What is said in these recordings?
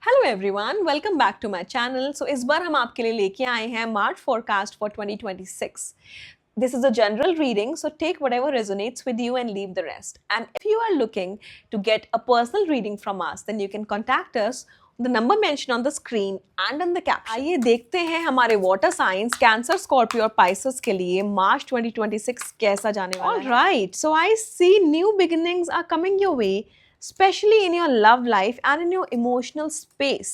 Hello everyone, welcome back to my channel. So इस बार हम आपके लिए लेके आए हैं March forecast for 2026. This is a general reading, so take whatever resonates with you and leave the rest. And if you are looking to get a personal reading from us, then you can contact us on the number mentioned on the screen and in the caption. आइए देखते हैं हमारे water science cancer, Scorpio और Pisces के लिए मार्च 2026 कैसा जाने वाला है। Alright, so I see new beginnings are coming your way, especially in your love life and in your emotional space,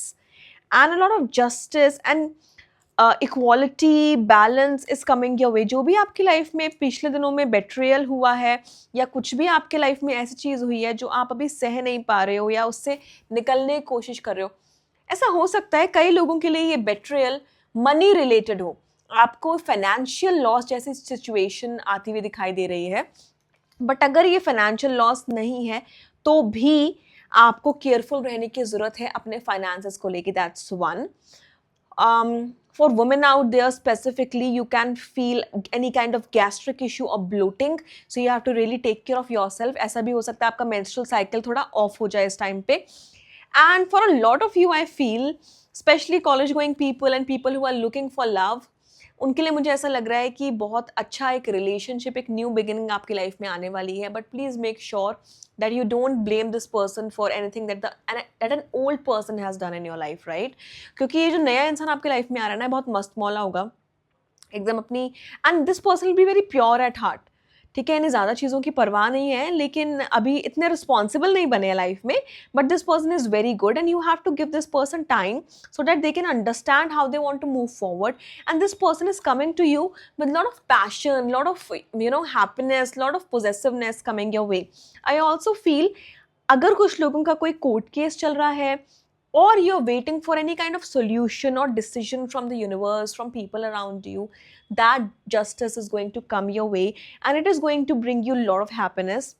and a lot of justice and equality balance is coming your वे। जो भी आपकी life में पिछले दिनों में बेट्रियल हुआ है या कुछ भी आपके लाइफ में ऐसी चीज़ हुई है जो आप अभी सह नहीं पा रहे हो या उससे निकलने की कोशिश कर रहे हो, ऐसा हो सकता है कई लोगों के लिए ये बेट्रियल मनी रिलेटेड हो, आपको फाइनेंशियल लॉस जैसी सिचुएशन आती हुई दिखाई दे रही है। बट अगर ये फाइनेंशियल लॉस नहीं है तो भी आपको केयरफुल रहने की ज़रूरत है अपने फाइनेंसेस को लेके। That's one. For women out there specifically, you can feel any kind of gastric issue or bloating, so you have to really take care of yourself. ऐसा भी हो सकता है आपका menstrual cycle थोड़ा off हो जाए इस time पे. And for a lot of you, I feel, especially college going people and people who are looking for love, उनके लिए मुझे ऐसा लग रहा है कि बहुत अच्छा एक रिलेशनशिप, एक न्यू बिगिनिंग आपकी लाइफ में आने वाली है. But please make sure that you don't blame this person for anything that an old person has done in your life, right? क्योंकि ये जो नया इंसान आपकी लाइफ में आ रहा है ना, बहुत मस्त मौला होगा एकदम अपनी, and this person will be very pure at heart. ठीक है, इन्हें ज़्यादा चीज़ों की परवाह नहीं है, लेकिन अभी इतने रिस्पॉन्सिबल नहीं बने हैं लाइफ में. But this person is very good and you have to give this person time so that they can understand how they want to move forward. And this person is coming to you with lot of passion, lot of happiness, lot of possessiveness coming your way. I also feel अगर कुछ लोगों का कोई court case चल रहा है, or you're waiting for any kind of solution or decision from the universe, from people around you, that justice is going to come your way and it is going to bring you a lot of happiness.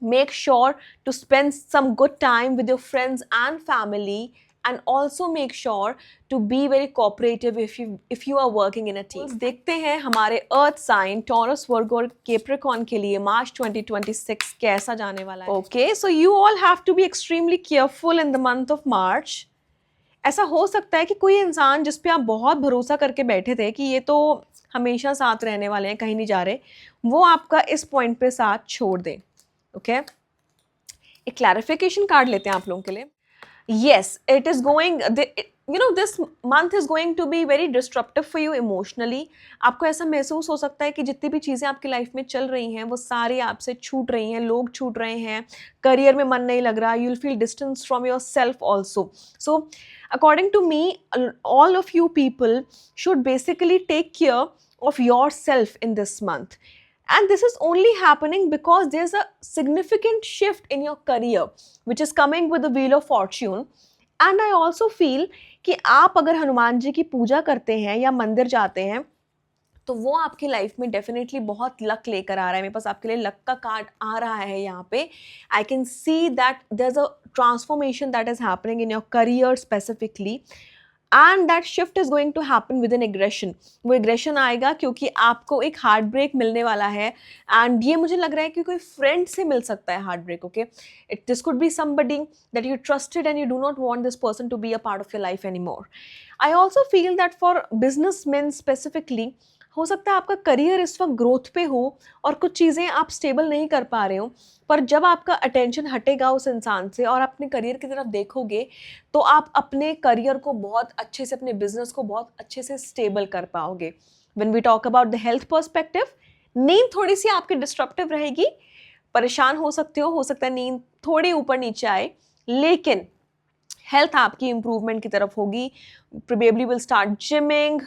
Make sure to spend some good time with your friends and family, and also make sure to be very cooperative if you are working in a team. देखते हैं हमारे अर्थ sign taurus, वर्गो और Capricorn के लिए मार्च 2026 कैसा जाने वाला है. Okay, so you all have to be extremely careful in the month of March. ऐसा हो सकता है कि कोई इंसान जिस पे आप बहुत भरोसा करके बैठे थे कि ये तो हमेशा साथ रहने वाले हैं, कहीं नहीं जा रहे, वो आपका इस पॉइंट पे साथ छोड़ दे. ओके, एक क्लैरिफिकेशन कार्ड लेते हैं आप लोगों के लिए. Yes, it is going, this month is going to be very disruptive for you emotionally. आपको ऐसा महसूस हो सकता है कि जितनी भी चीज़ें आपकी लाइफ में चल रही हैं वो सारी आपसे छूट रही हैं, लोग छूट रहे हैं, करियर में मन नहीं लग रहा, you will feel distance from yourself also. So according to me, all of you people should basically take care of yourself in this month. And this is only happening because there's a significant shift in your career, which is coming with the Wheel of Fortune. And I also feel कि आप अगर हनुमान जी की पूजा करते हैं या मंदिर जाते हैं तो वो आपकी लाइफ में डेफिनेटली बहुत लक लेकर आ रहा है. मेरे पास आपके लिए लक का कार्ड आ रहा है यहाँ पे. I can see that there is a transformation that is happening in your career specifically. And that shift is going to happen with in aggression. वो एग्रेशन आएगा क्योंकि आपको एक हार्ट ब्रेक मिलने वाला है. एंड ये मुझे लग रहा है कि कोई फ्रेंड से मिल सकता है heart break. Okay, this could be somebody that you trusted and you do not want this person to be a part of your life any more. I also feel that for business man specifically हो सकता है आपका career इस वक्त growth पे हो और कुछ चीज़ें आप स्टेबल नहीं कर पा रहे हो, पर जब आपका अटेंशन हटेगा उस इंसान से और अपने करियर की तरफ देखोगे तो आप अपने करियर को बहुत अच्छे से, अपने बिजनेस को बहुत अच्छे से स्टेबल कर पाओगे. When we talk about the health perspective, नींद थोड़ी सी आपकी डिस्ट्रप्टिव रहेगी, परेशान हो सकता है नींद थोड़ी ऊपर नीचे आए, लेकिन हेल्थ आपकी इंप्रूवमेंट की तरफ होगी. Probably will start gymming,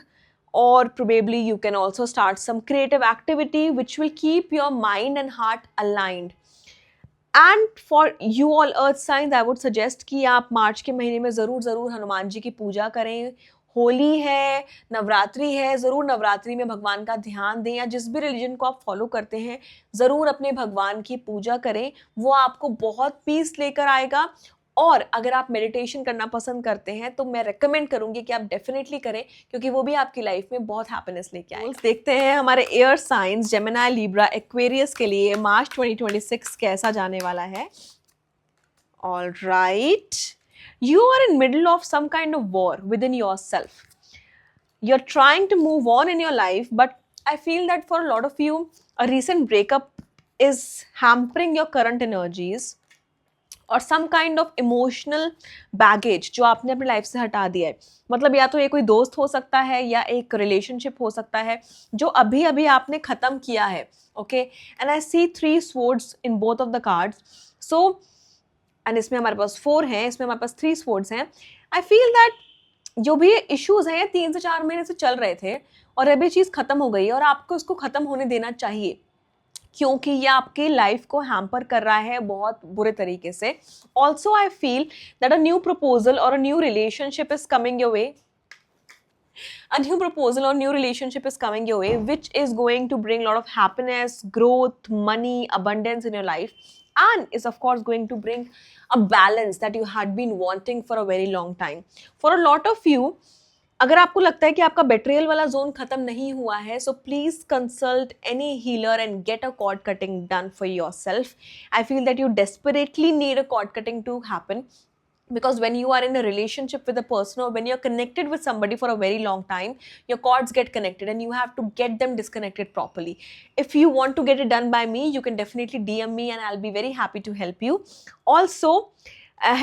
or probably you can also start some creative activity which will keep your mind and heart aligned. And for you all earth signs, I would suggest कि आप मार्च के महीने में ज़रूर हनुमान जी की पूजा करें. होली है, नवरात्रि है, ज़रूर नवरात्रि में भगवान का ध्यान दें, या जिस भी रिलीजन को आप फॉलो करते हैं ज़रूर अपने भगवान की पूजा करें. वो आपको बहुत पीस लेकर आएगा. और अगर आप मेडिटेशन करना पसंद करते हैं तो मैं रेकमेंड करूंगी कि आप डेफिनेटली करें, क्योंकि वो भी आपकी लाइफ में बहुत हैप्पीनेस लेके आएगा. देखते हैं हमारे air science Gemini, Libra, Aquarius के लिए मार्च 2026 कैसा जाने वाला है. All right, You are in middle of some kind of war within yourself. You're trying to move on in your life, but I feel that for a lot of you, a recent breakup is hampering your current energies, और some kind of emotional baggage जो आपने अपनी life से हटा दिया है. मतलब या तो ये कोई दोस्त हो सकता है या एक रिलेशनशिप हो सकता है जो अभी अभी आपने खत्म किया है. Okay, and I see 3 swords in both of the cards. So and इसमें हमारे पास 4 हैं, इसमें हमारे पास 3 swords हैं. आई फील दैट जो भी इश्यूज हैं 3 से 4 महीने से चल रहे थे और अभी चीज़ खत्म हो गई है और आपको इसको खत्म होने देना चाहिए, क्योंकि ये आपकी लाइफ को हैम्पर कर रहा है बहुत बुरे तरीके से. Also I feel that a new proposal और a new relationship is coming your way. A new proposal or new relationship is coming your way, which is going to bring a lot of happiness, growth, money, abundance in your life, and is of course going to bring a balance that you had been wanting for a very long time. For a lot of you, अगर आपको लगता है कि आपका बेट्रियल वाला zone खत्म नहीं हुआ है, so please consult any healer and get a cord cutting done for yourself. I feel that you desperately need a cord cutting to happen, because when you are in a relationship with a person or when you're connected with somebody for a very long time, your cords get connected and you have to get them disconnected properly. If you want to get it done by me, you can definitely DM me and I'll be very happy to help you. Also,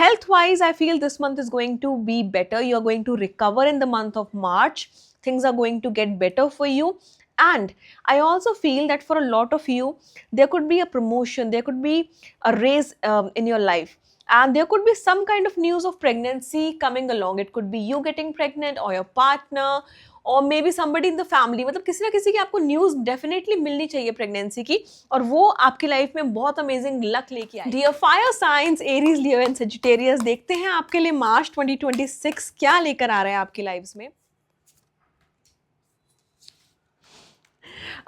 health wise, I feel this month is going to be better. You are going to recover in the month of March. Things are going to get better for you. And I also feel that for a lot of you, there could be a promotion, there could be a raise in your life. And there could be some kind of news of pregnancy coming along. It could be you getting pregnant or your partner और may be somebody in the family. मतलब किसी ना किसी की आपको news definitely मिलनी चाहिए pregnancy की, और वो आपकी लाइफ में बहुत अमेजिंग लक लेके आए. Dear fire signs, Aries, Leo and Sagittarius, देखते हैं आपके लिए मार्च 2026 क्या लेकर आ रहा है आपकी लाइफ में.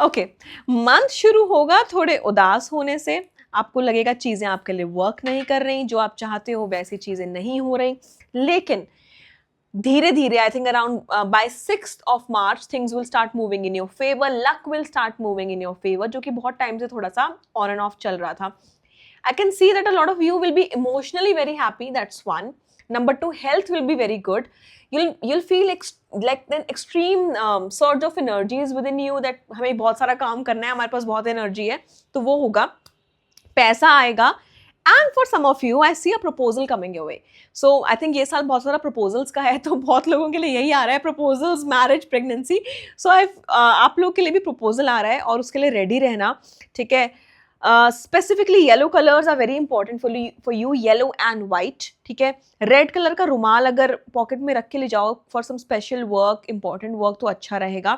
ओके, मंथ शुरू होगा थोड़े उदास होने से. आपको लगेगा चीज़ें आपके लिए वर्क नहीं कर रही, जो आप चाहते हो वैसी चीज़ें नहीं हो रही. लेकिन धीरे धीरे, I think around by 6th of March things will start moving in your favour. Luck will start moving in your favour, जो कि बहुत टाइम से थोड़ा सा ऑन एंड ऑफ चल रहा था. आई can see that a lot of you will be emotionally very happy. That's one. Number 2, health will be very good. You'll feel like an extreme surge of energies within you that हमें बहुत सारा काम करना है, हमारे पास बहुत energy है, तो वो होगा. पैसा आएगा. And for some of you I see a proposal coming your way. So I think ये साल बहुत सारा प्रपोजल्स का है, तो बहुत लोगों के लिए यही आ रहा है, प्रपोजल्स, मैरिज, प्रेगनेंसी. सो आप लोग के लिए भी प्रपोजल आ रहा है और उसके लिए रेडी रहना. ठीक है. Specifically yellow colours are very important for you, yellow and white. ठीक है. रेड कलर का रुमाल अगर पॉकेट में रख के ले जाओ for some special work, important work, तो अच्छा रहेगा.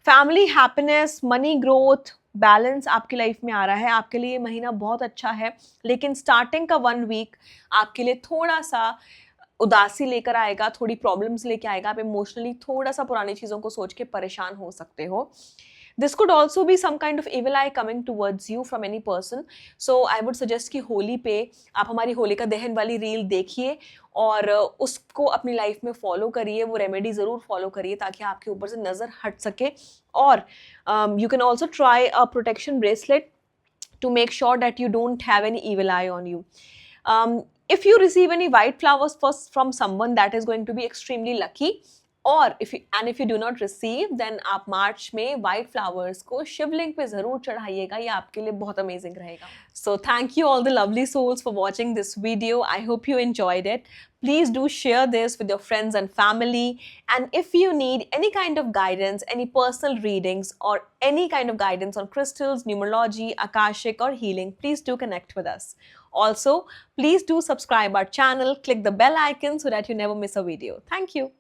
Family, happiness, money, growth, balance आपकी लाइफ में आ रहा है. आपके लिए ये महीना बहुत अच्छा है, लेकिन स्टार्टिंग का 1 वीक आपके लिए थोड़ा सा उदासी लेकर आएगा, थोड़ी प्रॉब्लम्स लेके आएगा. आप इमोशनली थोड़ा सा पुरानी चीज़ों को सोच के परेशान हो सकते हो. This could also be some kind of evil eye coming towards you from any person. So I would suggest कि होली पे आप हमारी होलिका दहन वाली रील देखिए और उसको अपनी लाइफ में फॉलो करिए. वो रेमेडी ज़रूर फॉलो करिए ताकि आपके ऊपर से नज़र हट सके. और you can also try a protection bracelet to make sure that you don't have any evil eye on you. If you receive any white flowers first from someone, that is going to be extremely lucky. और if you do not receive, then आप मार्च में white flowers को शिवलिंग पे ज़रूर चढ़ाइएगा. ये आपके लिए बहुत अमेजिंग रहेगा. So thank you all the lovely souls for watching this video. I hope you enjoyed it. Please do share this with your friends and family. And if you need any kind of guidance, any personal readings, or any kind of guidance on crystals, numerology, akashic, or healing, please do connect with us. Also, please do subscribe our channel, click the bell icon so that you never miss a video. Thank you.